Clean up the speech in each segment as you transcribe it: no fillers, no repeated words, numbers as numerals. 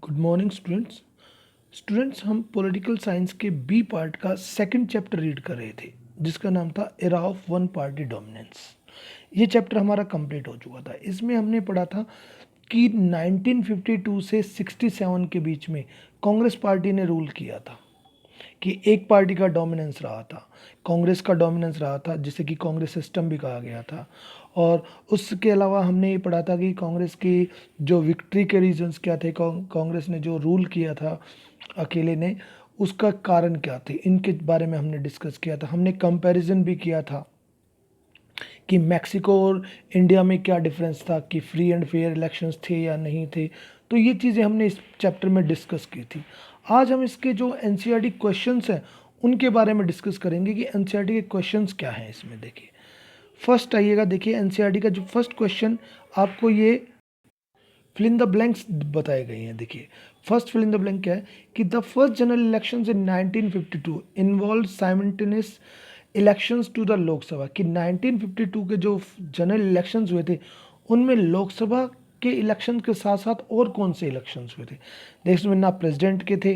Good morning students हम political science के B part का सेकंड चैप्टर रीड कर रहे थे जिसका नाम था era of one party dominance. ये चैप्टर हमारा कंप्लीट हो चुका था। इसमें हमने पढ़ा था कि 1952 से 67 के बीच में कांग्रेस पार्टी ने रूल किया था कि एक पार्टी का डोमिनेंस रहा था, कांग्रेस का डोमिनेंस रहा था, जिसे कि कांग्रेस सिस्टम भी कहा गया था। और उसके अलावा हमने ये पढ़ा था कि कांग्रेस की जो विक्ट्री के रीजंस क्या थे, कांग्रेस ने जो रूल किया था अकेले ने, उसका कारण क्या थे, इनके बारे में हमने डिस्कस किया था। हमने कंपैरिजन भी किया था कि मैक्सिको और इंडिया में क्या डिफरेंस था, कि फ्री एंड फेयर इलेक्शंस थे या नहीं थे। तो ये चीज़ें हमने इस चैप्टर में डिस्कस की थी। आज हम इसके जो एनसीईआरटी क्वेश्चंस हैं उनके बारे में डिस्कस करेंगे कि एनसीईआरटी के क्वेश्चंस क्या हैं इसमें। देखिए फर्स्ट आइएगा, देखिए एनसीईआरटी का जो फर्स्ट क्वेश्चन आपको ये फिल इन द ब्लैंक्स बताए गए हैं। देखिए first fill in the blank क्या है कि the first general elections in 1952 involve simultaneous elections to the Lok Sabha. कि 1952 के जो जनरल इलेक्शंस हुए थे उनमें लोकसभा के इलेक्शन के साथ साथ और कौन से इलेक्शंस हुए थे। देश में ना प्रेसिडेंट के थे,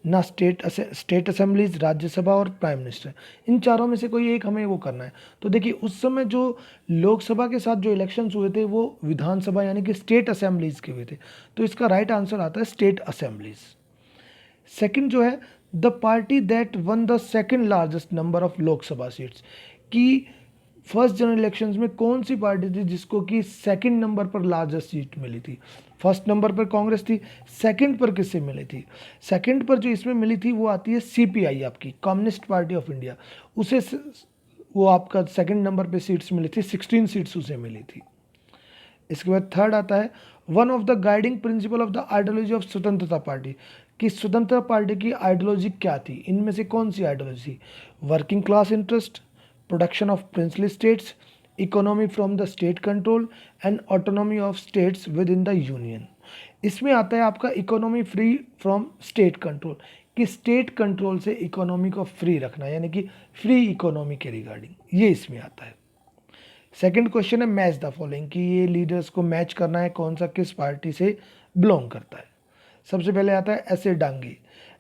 ना स्टेट असेंबलीज, राज्यसभा और प्राइम मिनिस्टर। इन चारों में से कोई एक हमें वो करना है। तो देखिए उस समय जो लोकसभा के साथ जो इलेक्शंस हुए थे वो विधानसभा यानी कि स्टेट असेंबलीज के हुए थे। तो इसका राइट आंसर आता है स्टेट असेंबलीज। सेकंड जो है the party that one the second largest number of Lok Sabha seats. कि फर्स्ट जनरल इलेक्शंस में कौन सी पार्टी थी जिसको कि सेकंड नंबर पर लार्जेस्ट सीट मिली थी। फर्स्ट नंबर पर कांग्रेस थी, सेकंड पर किससे मिली थी। सेकंड पर जो इसमें मिली थी वो आती है सीपीआई, आपकी कम्युनिस्ट पार्टी ऑफ इंडिया। उसे वो आपका सेकंड नंबर पे सीट्स मिली थी, 16 सीट्स उसे मिली थी। इसके बाद थर्ड आता है one of the guiding principle of the ideology of स्वतंत्रता पार्टी। कि स्वतंत्रता पार्टी की आइडियोलॉजी क्या थी, इनमें से कौन सी ideology. Working class interest, production of princely states, economy from the state control and autonomy of states within the union. इसमें आता है आपका economy free from state control, कि स्टेट कंट्रोल से इकोनॉमी को फ्री रखना, यानी कि फ्री इकोनॉमी के रिगार्डिंग, ये इसमें आता है। सेकंड क्वेश्चन है मैच द फॉलोइंग, कि ये लीडर्स को मैच करना है कौन सा किस पार्टी से बिलोंग करता है। सबसे पहले आता है ऐसे डांगे।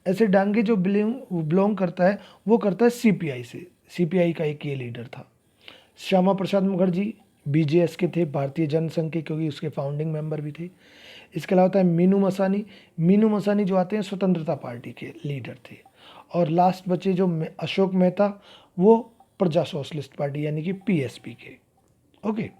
ऐसे डांगे जो बिलोंग करता है वो करता है सीपीआई से। सीपीआई का एक ये लीडर था। श्यामा प्रसाद मुखर्जी बीजेएस के थे, भारतीय जनसंघ के, क्योंकि उसके फाउंडिंग मेंबर भी थे। इसके अलावा होता है मीनू मसानी। मीनू मसानी जो आते हैं स्वतंत्रता पार्टी के लीडर थे। और लास्ट बचे जो अशोक मेहता, वो प्रजा सोशलिस्ट पार्टी यानी कि पीएसपी के। ओके।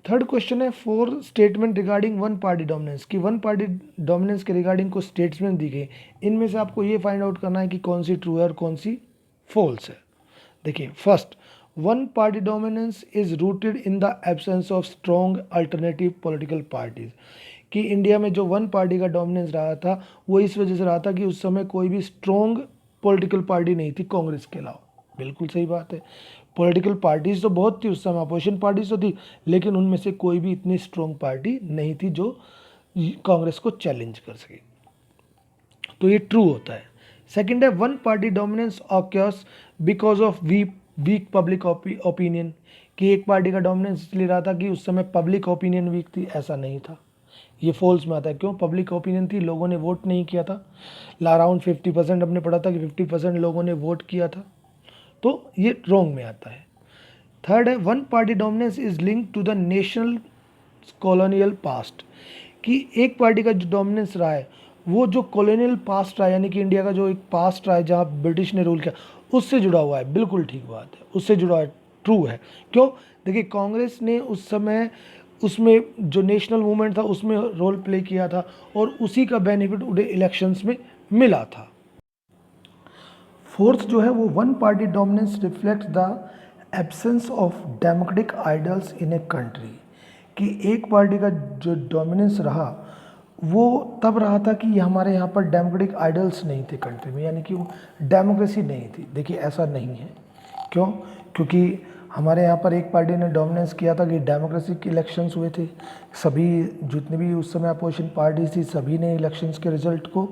थर्ड क्वेश्चन है four statement regarding one party dominance. की वन पार्टी डोमिनेंस के रिगार्डिंग को स्टेटमेंट दी गई, इनमें से आपको ये फाइंड आउट करना है कि कौन सी ट्रू है और कौन सी फॉल्स है। देखिए first, one party dominance is rooted in the absence of strong alternative political parties. कि इंडिया में जो वन पार्टी का डोमिनेंस रहा था वो इस वजह से रहा था कि उस समय कोई भी स्ट्रॉन्ग पॉलिटिकल पार्टी नहीं थी कांग्रेस के अलावा। बिल्कुल सही बात है, पॉलिटिकल पार्टीज तो बहुत थी उस समय, अपोजिशन पार्टीज तो थी, लेकिन उनमें से कोई भी इतनी स्ट्रॉन्ग पार्टी नहीं थी जो कांग्रेस को चैलेंज कर सके। तो ये ट्रू होता है। सेकंड है one party dominance occurs because of weak public opinion. कि एक पार्टी का डोमिनेंस इसलिए रहा था कि उस समय पब्लिक ओपिनियन वीक थी, ऐसा नहीं था। ये फॉल्स में आता है। क्यों? पब्लिक ओपिनियन थी, लोगों ने वोट नहीं किया था। अराउंड 50% हमने पढ़ा था कि 50% लोगों ने वोट किया था, तो ये रॉन्ग में आता है। थर्ड है one party dominance is linked to the national colonial past. कि एक पार्टी का जो डोमिनेंस रहा है वो जो कॉलोनियल पास्ट रहा है, यानी कि इंडिया का जो एक पास्ट रहा है जहाँ ब्रिटिश ने रूल किया, उससे जुड़ा हुआ है। बिल्कुल ठीक बात है, उससे जुड़ा है, ट्रू है। क्यों? देखिए कांग्रेस ने उस समय उसमें जो नेशनल मूवमेंट था उसमें रोल प्ले किया था और उसी का बेनिफिट उन्हें इलेक्शंस में मिला था। फोर्थ जो है वो one party dominance reflects the absence of democratic idols in a country. कि एक पार्टी का जो डोमिनेंस रहा वो तब रहा था कि हमारे यहाँ पर डेमोक्रेटिक आइडल्स नहीं थे कंट्री में, यानी कि वो डेमोक्रेसी नहीं थी। देखिए ऐसा नहीं है। क्यों? क्योंकि हमारे यहाँ पर एक पार्टी ने डोमिनेंस किया था कि डेमोक्रेसी के इलेक्शंस हुए थे, सभी जितने भी उस समय अपोजिशन पार्टीज थी सभी ने इलेक्शंस के रिजल्ट को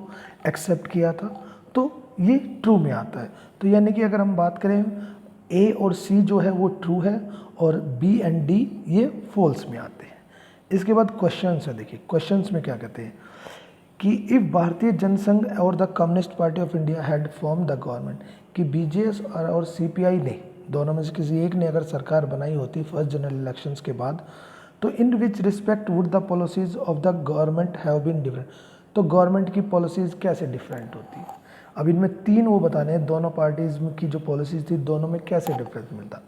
एक्सेप्ट किया था। तो ये ट्रू में आता है। तो यानी कि अगर हम बात करें ए और सी जो है वो ट्रू है और बी एंड डी ये फॉल्स में आते हैं। इसके बाद क्वेश्चंस है, देखिए क्वेश्चंस में क्या कहते हैं कि इफ भारतीय जनसंघ और the communist party of India had form the government, कि बीजेएस और सीपीआई ने, दोनों में से किसी एक ने अगर सरकार बनाई होती फर्स्ट जनरल इलेक्शंस के बाद, तो in which respect would the policies of the government have been different, तो गवर्नमेंट की पॉलिसीज कैसे डिफरेंट होती है। अब इनमें तीन वो बताने हैं, दोनों पार्टीज की जो पॉलिसीज थी दोनों में कैसे डिफरेंस मिलता।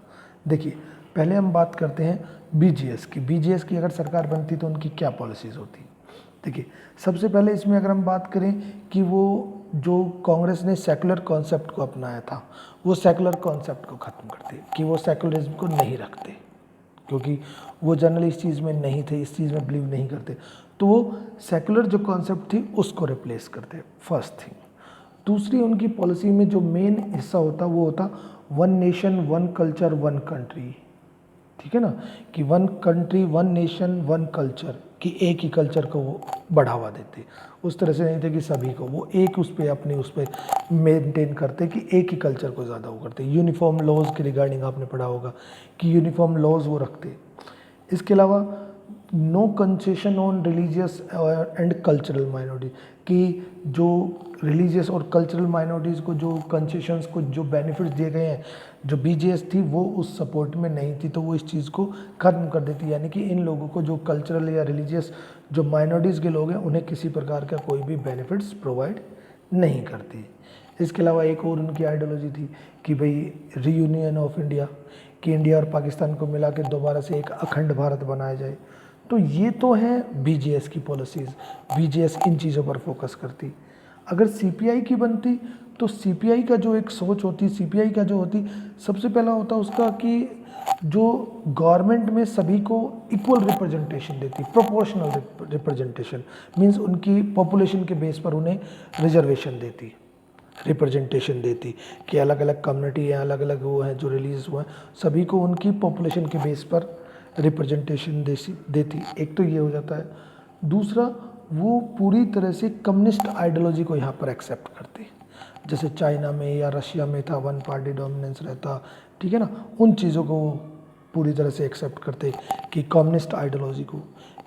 देखिए पहले हम बात करते हैं बीजेएस की। बीजेएस की अगर सरकार बनती तो उनकी क्या पॉलिसीज़ होती। देखिए सबसे पहले इसमें अगर हम बात करें कि वो जो कांग्रेस ने सेकुलर कॉन्सेप्ट को अपनाया था, वो सेकुलर कॉन्सेप्ट को ख़त्म करते, कि वो सेकुलरिज्म को नहीं रखते, क्योंकि वो जनरली इस चीज़ में नहीं थे, इस चीज़ में बिलीव नहीं करते, तो वो सेकुलर जो कॉन्सेप्ट थी उसको रिप्लेस करते, फर्स्ट थिंग। दूसरी उनकी पॉलिसी में जो मेन हिस्सा होता वो होता one nation one culture one country, ठीक है ना, कि one country one nation one culture, कि एक ही कल्चर को वो बढ़ावा देते। उस तरह से नहीं थे कि सभी को, वो एक उस पर अपने उस पर मेंटेन करते कि एक ही कल्चर को ज़्यादा वो करते। यूनिफॉर्म लॉज के रिगार्डिंग आपने पढ़ा होगा कि यूनिफॉर्म लॉज वो रखते। इसके अलावा no concession on religious and cultural minority, कि जो रिलीजियस और कल्चरल माइनॉरिटीज़ को जो कंसेशंस को जो बेनिफिट्स दिए गए हैं, जो बीजेएस थी वो उस सपोर्ट में नहीं थी, तो वो इस चीज़ को ख़त्म कर देती, यानी कि इन लोगों को जो कल्चरल या रिलीजियस जो माइनॉरिटीज़ के लोग हैं उन्हें किसी प्रकार का कोई भी बेनिफिट्स प्रोवाइड नहीं करती। इसके अलावा एक और उनकी आइडियोलॉजी थी कि भाई रीयूनियन ऑफ इंडिया, कि इंडिया और पाकिस्तान को मिला के दोबारा से एक अखंड भारत बनाया जाए। तो ये तो है बीजेएस की पॉलिसीज़, बीजेएस इन चीज़ों पर फोकस करती। अगर सीपीआई की बनती तो सीपीआई का जो एक सोच होती, सीपीआई का जो होती, सबसे पहला होता उसका कि जो गवर्नमेंट में सभी को इक्वल रिप्रेजेंटेशन देती, प्रोपोर्शनल रिप्रेजेंटेशन, मीन्स उनकी पॉपुलेशन के बेस पर उन्हें रिजर्वेशन देती, रिप्रेजेंटेशन देती, कि अलग अलग कम्युनिटी हैं, अलग अलग वो हैं जो रिलीज हुए हैं, सभी को उनकी पॉपुलेशन के बेस पर रिप्रेजेंटेशन देती। एक तो ये हो जाता है। दूसरा, वो पूरी तरह से कम्युनिस्ट आइडियोलॉजी को यहाँ पर एक्सेप्ट करते, जैसे चाइना में या रशिया में था वन पार्टी डोमिनेंस रहता, ठीक है ना, उन चीज़ों को वो पूरी तरह से एक्सेप्ट करते कि कम्युनिस्ट आइडियोलॉजी को।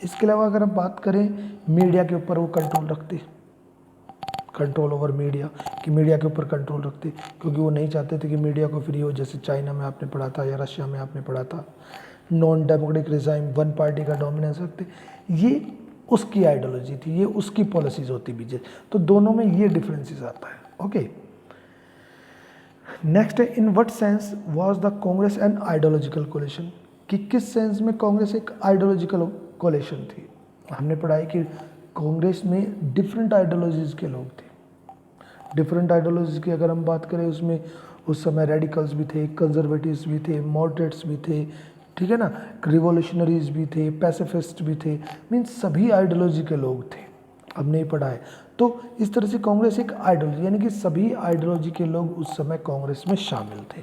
इसके अलावा अगर हम बात करें मीडिया के ऊपर वो कंट्रोल रखते, कंट्रोल ओवर मीडिया, कि मीडिया के ऊपर कंट्रोल रखते, क्योंकि वो नहीं चाहते थे कि मीडिया को फ्री हो, जैसे चाइना में आपने पढ़ा था या रशिया में आपने पढ़ा था। Non democratic regime, one party का डोमिनेंस रखते, ये उसकी आइडियोलॉजी थी, ये उसकी पॉलिसीज होती बीजेपी। तो दोनों में ये डिफरेंसेस आता है। ओके, नेक्स्ट है in what sense was the Congress an ideological coalition, कि किस सेंस में कांग्रेस एक आइडियोलॉजिकल कोलिशन थी। हमने पढ़ा है कि कांग्रेस में डिफरेंट आइडियोलॉजीज़ के लोग थे। डिफरेंट आइडियोलॉजीज़ की अगर हम बात करें, उसमें उस समय रेडिकल्स भी थे, कंजर्वेटिव्स भी थे, मॉडरेट्स भी थे, ठीक है ना, रिवॉल्यूशनरीज भी थे, पैसिफिस्ट भी थे, मीन्स सभी आइडियोलॉजी के लोग थे। अब नहीं पढ़ा है तो इस तरह से कांग्रेस एक आइडियोलॉजी, यानी कि सभी आइडियोलॉजी के लोग उस समय कांग्रेस में शामिल थे।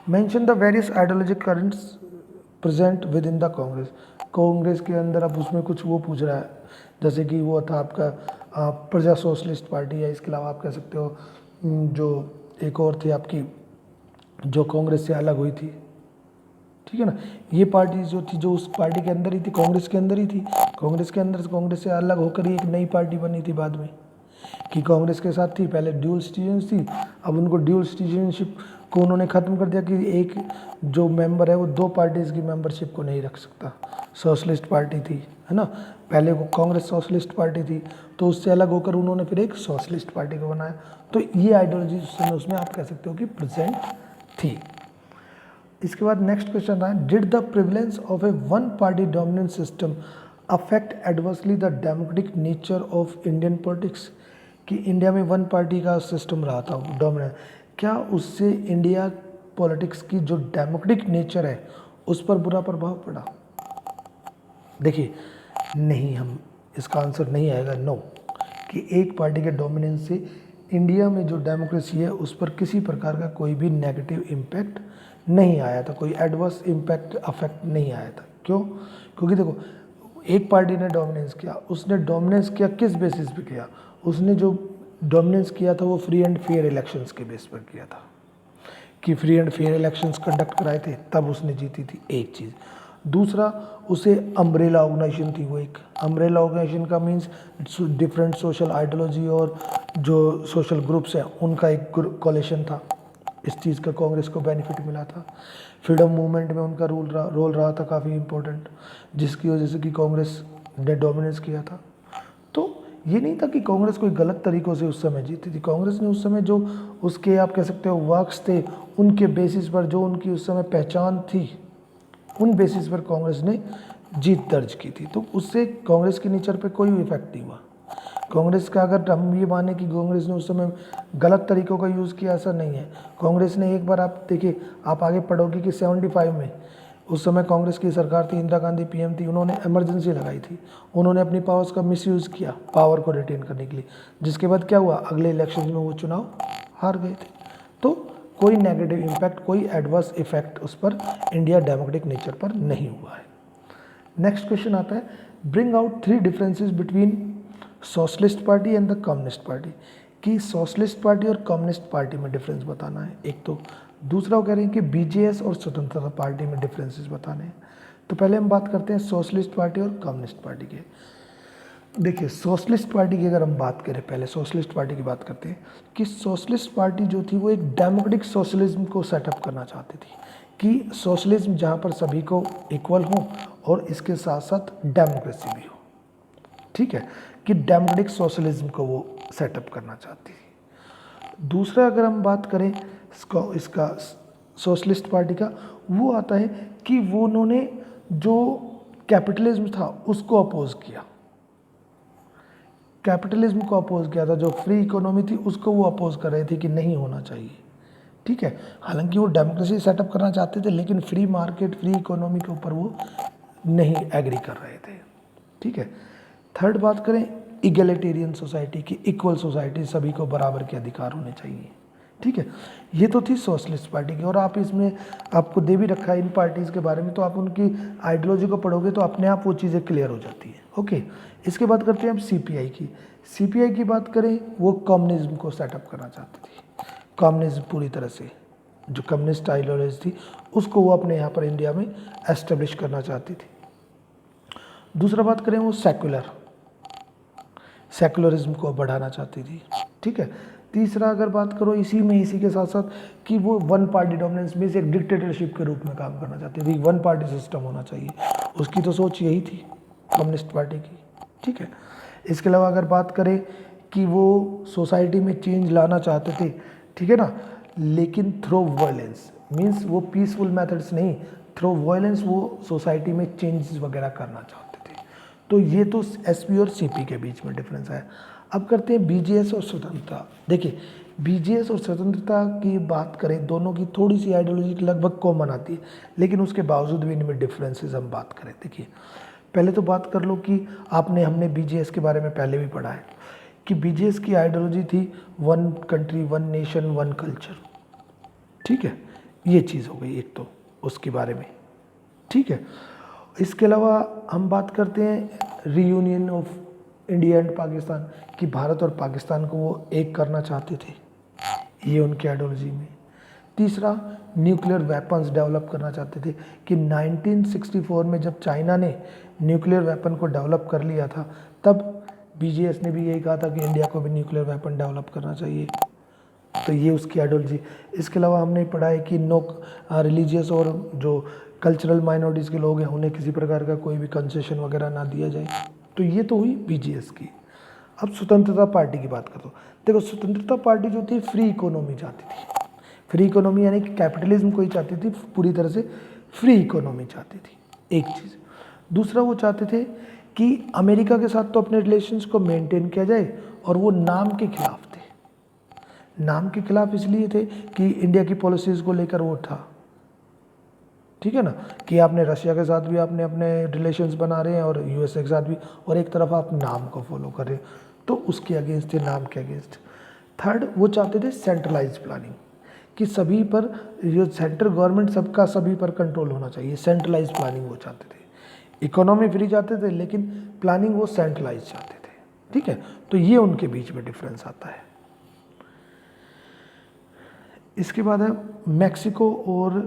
Mention the various ideology currents present with in the Congress, Congress के अंदर अब उसमें कुछ वो पूछ रहा है, जैसे कि वो था आपका प्रजा सोशलिस्ट पार्टी, या इसके अलावा आप कह सकते हो जो एक और थी आपकी जो कांग्रेस से अलग हुई थी, ठीक है ना, ये पार्टी जो थी जो उस पार्टी के अंदर ही थी, कांग्रेस के अंदर ही थी, कांग्रेस के अंदर कांग्रेस से अलग होकर ही एक नई पार्टी बनी थी बाद में, कि कांग्रेस के साथ थी पहले ड्यूल सिटीजनशिप थी, अब उनको ड्यूल सिटीजनशिप को उन्होंने ख़त्म कर दिया कि एक जो मेंबर है वो दो पार्टीज़ की मेंबरशिप को नहीं रख सकता। सोशलिस्ट पार्टी थी, है ना, पहले वो कांग्रेस सोशलिस्ट पार्टी थी, तो उससे अलग होकर उन्होंने फिर एक सोशलिस्ट पार्टी को बनाया। तो ये आइडियोलॉजी उस समय उसमें आप कह सकते हो कि प्रेजेंट थी। इसके बाद नेक्स्ट क्वेश्चन था, did the prevalence of A one party dominant system affect adversely the democratic nature of Indian politics, कि इंडिया में वन पार्टी का सिस्टम रहा था डोमिनेंट, क्या उससे इंडिया पॉलिटिक्स की जो डेमोक्रेटिक नेचर है उस पर बुरा प्रभाव पड़ा। देखिए नहीं, हम इसका आंसर नहीं आएगा नो, कि एक पार्टी के डोमिनेंस से इंडिया में जो डेमोक्रेसी है उस पर किसी प्रकार का कोई भी नेगेटिव इम्पैक्ट नहीं आया था, कोई एडवर्स इम्पैक्ट अफेक्ट नहीं आया था। क्यों? क्योंकि देखो एक पार्टी ने डोमिनेंस किया, उसने डोमिनेंस किया किस बेसिस पे किया, उसने जो डोमिनेंस किया था वो फ्री एंड फेयर इलेक्शंस के बेस पर किया था, कि free and fair elections conduct कराए थे तब उसने जीती थी, एक चीज़। दूसरा उसे अम्ब्रेला ऑर्गेनाइजेशन थी, वो एक अम्ब्रेला ऑर्गेनाइजेशन का मीन्स डिफरेंट सोशल आइडियोलॉजी और जो सोशल ग्रुप्स हैं उनका एक कोलेशन था। इस चीज़ का कांग्रेस को बेनिफिट मिला था। फ्रीडम मूवमेंट में उनका रोल रहा था काफ़ी इम्पोर्टेंट, जिसकी वजह से कि कांग्रेस ने डोमिनेंस किया था। तो ये नहीं था कि कांग्रेस कोई गलत तरीक़ों से उस समय जीती थी। कांग्रेस ने उस समय जो उसके आप कह सकते हो वर्क्स थे, उनके बेसिस पर जो उनकी उस समय पहचान थी, उन बेसिस पर कांग्रेस ने जीत दर्ज की थी। तो उससे कांग्रेस के नेचर पे कोई इफेक्ट नहीं हुआ। कांग्रेस का अगर हम ये माने कि कांग्रेस ने उस समय गलत तरीक़ों का यूज़ किया, ऐसा नहीं है। कांग्रेस ने एक बार, आप देखिए, आप आगे पढ़ोगे कि 75 में उस समय कांग्रेस की सरकार थी, इंदिरा गांधी पीएम थी, उन्होंने इमरजेंसी लगाई थी। उन्होंने अपनी पावर्स का मिसयूज़ किया पावर को रिटेन करने के लिए, जिसके बाद क्या हुआ, अगले इलेक्शन में वो चुनाव हार गए थे। तो कोई नेगेटिव इम्पैक्ट, कोई एडवर्स इफेक्ट उस पर इंडिया डेमोक्रेटिक नेचर पर नहीं हुआ है। नेक्स्ट क्वेश्चन आता है, bring out 3 differences between socialist party and the communist party. कि सोशलिस्ट पार्टी और कम्युनिस्ट पार्टी में डिफरेंस बताना है एक तो। दूसरा वो कह रहे हैं कि बीजेएस और स्वतंत्रता पार्टी में डिफरेंसेस बताने हैं। तो पहले हम बात करते हैं सोशलिस्ट पार्टी और कम्युनिस्ट पार्टी के। देखिए, सोशलिस्ट पार्टी की अगर हम बात करें, पहले सोशलिस्ट पार्टी की बात करते हैं कि सोशलिस्ट पार्टी जो थी वो एक डेमोक्रेटिक सोशलिज्म को सेटअप करना चाहती थी, कि सोशलिज्म जहाँ पर सभी को इक्वल हो और इसके साथ साथ डेमोक्रेसी भी हो। ठीक है, कि डेमोक्रेटिक सोशलिज्म को वो सेटअप करना चाहती थी। दूसरा अगर हम बात करें इसका सोशलिस्ट पार्टी का, वो आता है कि वो उन्होंने जो कैपिटलिज्म था उसको अपोज किया, कैपिटलिज्म को अपोज किया था। जो फ्री इकोनॉमी थी उसको वो अपोज कर रहे थे कि नहीं होना चाहिए। ठीक है, हालांकि वो डेमोक्रेसी सेटअप करना चाहते थे, लेकिन फ्री मार्केट, फ्री इकोनॉमी के ऊपर वो नहीं एग्री कर रहे थे। ठीक है, थर्ड बात करें इगैलिटेरियन सोसाइटी की, इक्वल सोसाइटी, सभी को बराबर के अधिकार होने चाहिए। ठीक है, ये तो थी सोशलिस्ट पार्टी की। और आप इसमें आपको दे भी रखा है इन पार्टीज़ के बारे में, तो आप उनकी आइडियोलॉजी को पढ़ोगे तो अपने आप वो चीज़ें क्लियर हो जाती हैं। ओके, इसके बाद करते हैं हम सीपीआई की। सीपीआई की बात करें, वो कम्युनिज्म को सेटअप करना चाहती थी। कम्युनिज्म पूरी तरह से, जो कम्युनिस्ट आइडियोलॉजी थी उसको वो अपने यहाँ पर इंडिया में एस्टेब्लिश करना चाहती थी। दूसरा बात करें, वो सेकुलरिज्म को बढ़ाना चाहती थी। ठीक है, तीसरा अगर बात करो इसी के साथ साथ कि वो वन पार्टी डोमिनेंस में से एक डिक्टेटरशिप के रूप में काम करना चाहती थी, वन पार्टी सिस्टम होना चाहिए। उसकी तो सोच यही थी कम्युनिस्ट पार्टी की। ठीक है, इसके अलावा अगर बात करें कि वो सोसाइटी में चेंज लाना चाहते थे, ठीक है ना, लेकिन थ्रू वायलेंस, मीन्स वो पीसफुल मेथड्स नहीं, थ्रू वायलेंस वो सोसाइटी में चेंजेस वगैरह करना चाहते थे। तो ये तो एसपी और सीपी के बीच में डिफरेंस है। अब करते हैं बीजेएस और स्वतंत्रता। देखिए, बीजेएस और स्वतंत्रता की बात करें, दोनों की थोड़ी सी आइडियोलॉजी लगभग कॉमन आती है, लेकिन उसके बावजूद भी इनमें डिफरेंसेस हम बात करें। देखिए, पहले तो बात कर लो कि हमने बीजेएस के बारे में पहले भी पढ़ा है कि बीजेएस की आइडियोलॉजी थी one country, one nation, one culture. ठीक है, ये चीज़ हो गई एक तो उसके बारे में। ठीक है, इसके अलावा हम बात करते हैं reunion of India and Pakistan, कि भारत और पाकिस्तान को वो एक करना चाहते थे, ये उनकी आइडियोलॉजी में। तीसरा, न्यूक्लियर वेपन्स डेवलप करना चाहते थे, कि 1964 में जब चाइना ने न्यूक्लियर वेपन को डेवलप कर लिया था, तब बीजेएस ने भी यही कहा था कि इंडिया को भी न्यूक्लियर वेपन डेवलप करना चाहिए। तो ये उसकी आइडियोलॉजी। इसके अलावा हमने पढ़ा है कि नो रिलीजियस और जो कल्चरल माइनॉरिटीज़ के लोग हैं उन्हें किसी प्रकार का कोई भी कंसेशन वगैरह ना दिया जाए। तो ये तो हुई बीजेएस की। अब स्वतंत्रता पार्टी की बात करता हूँ। देखो, स्वतंत्रता पार्टी जो थी फ्री इकोनॉमी चाहती थी। फ्री इकोनॉमी यानी कि कैपिटलिज्म को ही चाहती थी, पूरी तरह से फ्री इकोनॉमी चाहती थी, एक चीज़। दूसरा, वो चाहते थे कि अमेरिका के साथ तो अपने रिलेशंस को मेंटेन किया जाए, और वो नाम के खिलाफ थे। नाम के खिलाफ इसलिए थे कि इंडिया की पॉलिसीज़ को लेकर वो था, ठीक है ना, कि आपने रशिया के साथ भी आपने अपने रिलेशंस बना रहे हैं और यूएसए के साथ भी, और एक तरफ आप नाम को फॉलो कर रहे हैं, तो उसके अगेंस्ट थे, नाम के अगेंस्ट। थर्ड, वो चाहते थे सेंट्रलाइज प्लानिंग, कि सभी पर, जो सेंट्रल गवर्नमेंट सबका सभी पर कंट्रोल होना चाहिए, सेंट्रलाइज प्लानिंग वो चाहते थे। इकोनॉमी फ्री चाहते थे, लेकिन प्लानिंग वो सेंट्रलाइज चाहते थे। ठीक है, तो ये उनके बीच में डिफरेंस आता है। इसके बाद है मैक्सिको और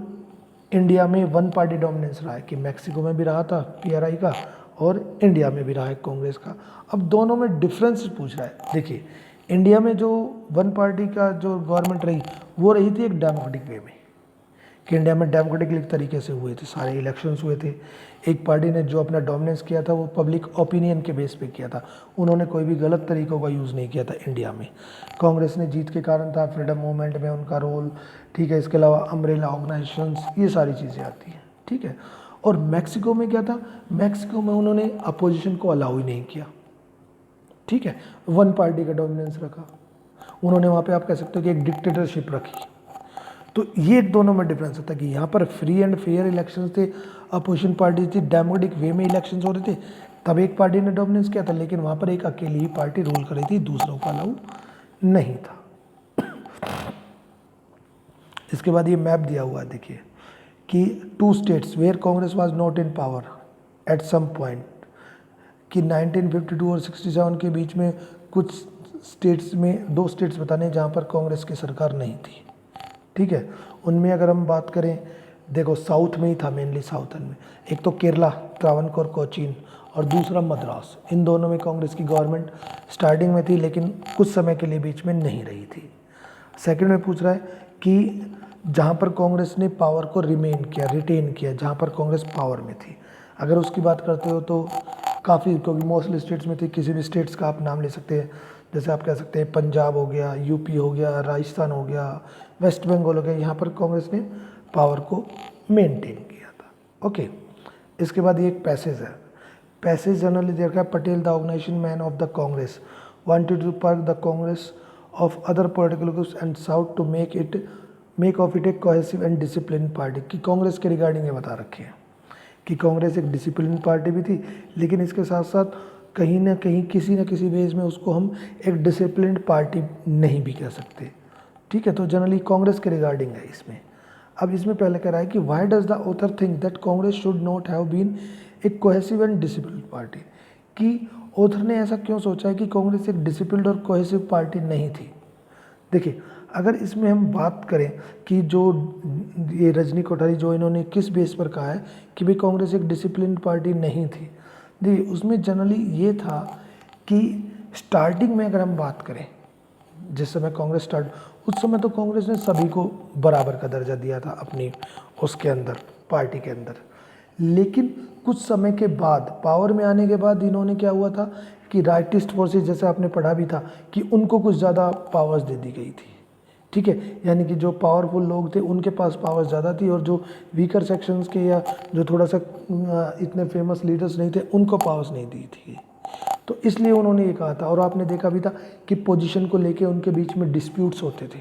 इंडिया में वन पार्टी डोमिनेंस रहा है कि मैक्सिको में भी रहा था पीआरआई का और इंडिया में भी रहा है कांग्रेस का। अब दोनों में डिफरेंस पूछ रहा है। देखिए, इंडिया में जो वन पार्टी का जो गवर्नमेंट रही वो रही थी एक डेमोक्रेटिक वे में, कि इंडिया में डेमोक्रेटिक तरीके से हुए थे, सारे इलेक्शंस हुए थे। एक पार्टी ने जो अपना डोमिनेंस किया था वो पब्लिक ओपिनियन के बेस पे किया था, उन्होंने कोई भी गलत तरीकों का यूज़ नहीं किया था इंडिया में। कांग्रेस ने जीत के कारण था, फ्रीडम मूवमेंट में उनका रोल, ठीक है। इसके अलावा अम्ब्रेला ऑर्गेनाइजेशंस, ये सारी चीज़ें आती हैं, ठीक है। और मैक्सिको में क्या था, मैक्सिको में उन्होंने अपोजिशन को अलाउ ही नहीं किया, ठीक है। वन पार्टी का डोमिनेंस रखा उन्होंने वहाँ पे, आप कह सकते हो कि एक डिक्टेटरशिप रखी। तो ये दोनों में डिफरेंस होता है कि यहाँ पर फ्री एंड फेयर इलेक्शंस थे, अपोजिशन पार्टी थी, डेमोक्रेटिक वे में इलेक्शंस हो रहे थे, तब एक पार्टी ने डोमिनेंस किया था, लेकिन वहाँ पर एक अकेली ही पार्टी रूल कर रही थी, दूसरों का अलाउ नहीं था। इसके बाद ये मैप दिया हुआ है, देखिए कि 2 states where Congress was not in power at some point, कि 1952 और 67 के बीच में कुछ स्टेट्स में 2 स्टेट्स बताने जहाँ पर कांग्रेस की सरकार नहीं थी, ठीक है। उनमें अगर हम बात करें, देखो साउथ में ही था, मेनली साउथर्न में, एक तो केरला, त्रावणकोर, कोचीन, और दूसरा मद्रास। इन दोनों में कांग्रेस की गवर्नमेंट स्टार्टिंग में थी, लेकिन कुछ समय के लिए बीच में नहीं रही थी। सेकंड में पूछ रहा है कि जहाँ पर कांग्रेस ने पावर को रिटेन किया, जहाँ पर कांग्रेस पावर में थी, अगर उसकी बात करते हो तो काफ़ी, क्योंकि मोस्टली स्टेट्स में थी, किसी भी स्टेट्स का आप नाम ले सकते हैं, जैसे आप कह सकते हैं पंजाब हो गया, यूपी हो गया, राजस्थान हो गया, वेस्ट बंगाल हो गया, यहाँ पर कांग्रेस ने पावर को मेंटेन किया था, ओके। इसके बाद ये एक पैसेज है, पैसेज जनरली देखा है, Patel the organisation man of the Congress wanted to purge the Congress of other political groups and sought to make of it a cohesive and discipline party. कि कांग्रेस के रिगार्डिंग ये बता रखे हैं कि कांग्रेस एक डिसिप्लिन पार्टी भी थी, लेकिन इसके साथ साथ कहीं ना कहीं किसी न किसी वेज में उसको हम एक डिसिप्लिन पार्टी नहीं भी कह सकते, ठीक है। तो जनरली कांग्रेस के रिगार्डिंग है इसमें। अब इसमें पहले कह रहा है कि why does the author think that Congress should not have been a cohesive and discipline party, कि ऑथर ने ऐसा क्यों सोचा है कि कांग्रेस एक डिसिप्लिन और कोहेसिव पार्टी नहीं थी। देखिए, अगर इसमें हम बात करें कि जो ये रजनी कोठारी जो इन्होंने किस बेस पर कहा है कि भाई कांग्रेस एक डिसिप्लिन पार्टी नहीं थी, देखिए उसमें जनरली ये था कि स्टार्टिंग में अगर हम बात करें, जिस समय कांग्रेस स्टार्ट, उस समय तो कांग्रेस ने सभी को बराबर का दर्जा दिया था अपनी उसके अंदर, पार्टी के अंदर। लेकिन कुछ समय के बाद, पावर में आने के बाद, इन्होंने क्या हुआ था कि राइटिस्ट फोर्सेस, जैसे आपने पढ़ा भी था कि उनको कुछ ज़्यादा पावर्स दे दी गई थी, ठीक है। यानी कि जो पावरफुल लोग थे उनके पास पावर्स ज़्यादा थी, और जो वीकर सेक्शंस के या जो थोड़ा सा इतने फेमस लीडर्स नहीं थे उनको पावर्स नहीं दी थी। तो इसलिए उन्होंने ये कहा था, और आपने देखा भी था कि पोजीशन को लेके उनके बीच में डिस्प्यूट्स होते थे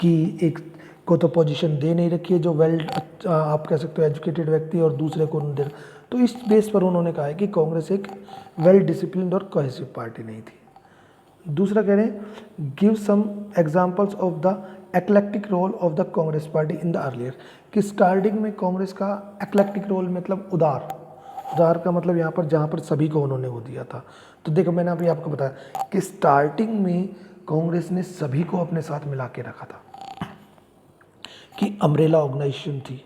कि एक को तो पोजीशन दे नहीं रखी है जो आप कह सकते हो एजुकेटेड व्यक्ति, और दूसरे को नहीं दे। तो इस बेस पर उन्होंने कहा है कि कांग्रेस एक वेल डिसिप्लिन्ड और कोहेसिव पार्टी नहीं थी। दूसरा कह रहे हैं give some examples of the eclectic role of the Congress party in the earlier, कि स्टार्टिंग में कांग्रेस का एक्लेक्टिक रोल मतलब उदार का मतलब यहाँ पर जहाँ पर सभी को उन्होंने वो दिया था। तो देखो, मैंने अभी आपको बताया कि स्टार्टिंग में कांग्रेस ने सभी को अपने साथ मिला के रखा था, कि अम्ब्रेला ऑर्गेनाइजेशन थी,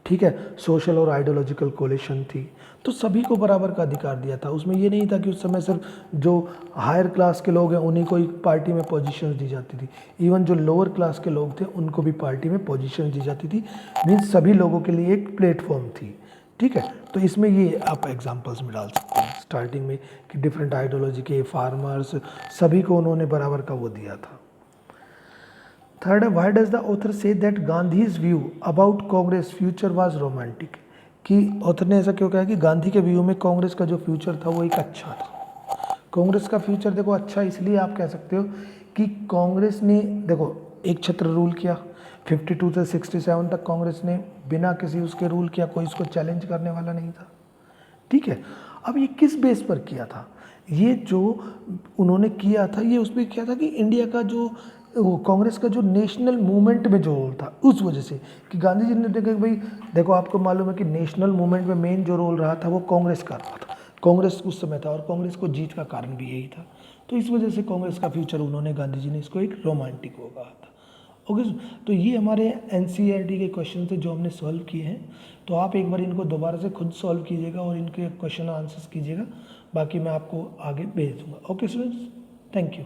ठीक है, सोशल और आइडियोलॉजिकल कोलिशन थी, तो सभी को बराबर का अधिकार दिया था। उसमें ये नहीं था कि उस समय सिर्फ जो हायर क्लास के लोग हैं उन्हीं को ही पार्टी में पोजीशन दी जाती थी, इवन जो लोअर क्लास के लोग थे उनको भी पार्टी में पोजीशन दी जाती थी, मीन्स सभी लोगों के लिए एक प्लेटफॉर्म थी, ठीक है। तो इसमें ये आप एग्जांपल्स में डाल सकते हैं स्टार्टिंग में कि डिफरेंट आइडियोलॉजी के फार्मर्स, सभी को उन्होंने बराबर का वो दिया था। थर्ड है, Y does the author say that Gandhi's view about Congress future was romantic, कि ऑथर ने ऐसा क्यों कहा कि गांधी के व्यू में कांग्रेस का जो फ्यूचर था वो एक अच्छा था। कांग्रेस का फ्यूचर देखो अच्छा इसलिए आप कह सकते हो कि कांग्रेस ने देखो एक छत्र रूल किया, 52 से 67 तक कांग्रेस ने बिना किसी उसके रूल किया, कोई इसको चैलेंज करने वाला नहीं था, ठीक है। अब ये किस बेस पर किया था, ये जो उन्होंने किया था ये उस पर किया था कि इंडिया का जो वो कांग्रेस का जो नेशनल मूवमेंट में जो रोल था उस वजह से, कि गांधी जी ने देखा कि भाई देखो आपको मालूम है कि नेशनल मूवमेंट में मेन जो रोल रहा था वो कांग्रेस का रहा था, कांग्रेस उस समय था और कांग्रेस को जीत का कारण भी यही था। तो इस वजह से कांग्रेस का फ्यूचर उन्होंने, गांधी जी ने इसको एक रोमांटिक वो कहा था, ओके, तो ये हमारे एनसीईआरटी के क्वेश्चन थे जो हमने सॉल्व किए हैं। तो आप एक बार इनको दोबारा से खुद सॉल्व कीजिएगा और इनके क्वेश्चन आंसर्स कीजिएगा, बाकी मैं आपको आगे भेज दूँगा। Okay students, thank you.